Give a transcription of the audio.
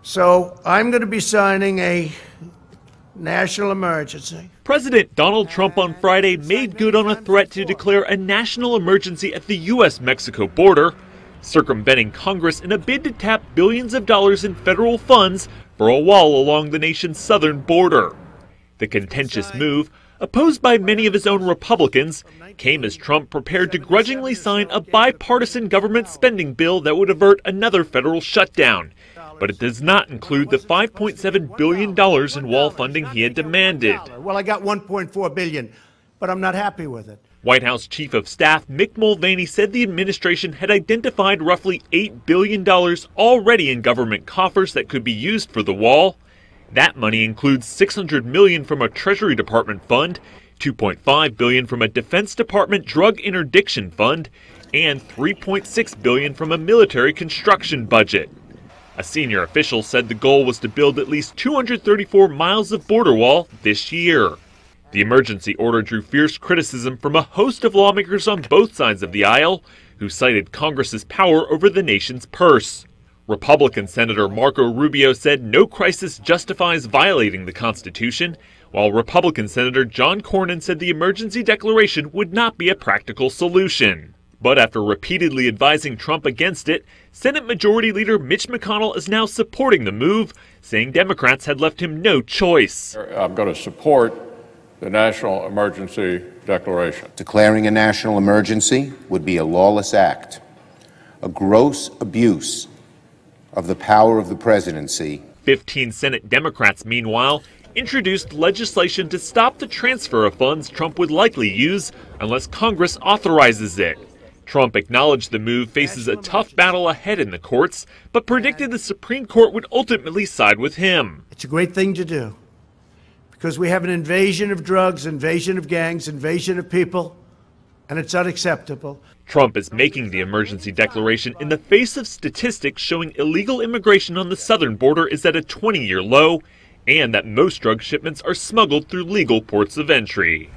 So I'm going to be signing a national emergency. President Donald Trump on Friday made good on a threat to declare a national emergency at the U.S.-Mexico border, circumventing Congress in a bid to tap billions of dollars in federal funds for a wall along the nation's southern border. The contentious move, opposed by many of his own Republicans, came as Trump prepared to grudgingly sign a bipartisan government spending bill that would avert another federal shutdown. But it does not include the $5.7 billion in wall funding he had demanded. Well, I got $1.4 billion, but I'm not happy with it. White House Chief of Staff Mick Mulvaney said the administration had identified roughly $8 billion already in government coffers that could be used for the wall. That money includes $600 million from a Treasury Department fund, $2.5 billion from a Defense Department drug interdiction fund, and $3.6 billion from a military construction budget. A senior official said the goal was to build at least 234 miles of border wall this year. The emergency order drew fierce criticism from a host of lawmakers on both sides of the aisle, who cited Congress's power over the nation's purse. Republican Senator Marco Rubio said no crisis justifies violating the Constitution, while Republican Senator John Cornyn said the emergency declaration would not be a practical solution. But after repeatedly advising Trump against it, Senate Majority Leader Mitch McConnell is now supporting the move, saying Democrats had left him no choice. I'm going to support the national emergency declaration. Declaring a national emergency would be a lawless act, a gross abuse of the power of the presidency. 15 Senate Democrats, meanwhile, introduced legislation to stop the transfer of funds Trump would likely use unless Congress authorizes it. Trump acknowledged the move faces a tough battle ahead in the courts, but predicted the Supreme Court would ultimately side with him. It's a great thing to do because we have an invasion of drugs, invasion of gangs, invasion of people, and it's unacceptable. Trump is making the emergency declaration in the face of statistics showing illegal immigration on the southern border is at a 20-year low, and that most drug shipments are smuggled through legal ports of entry.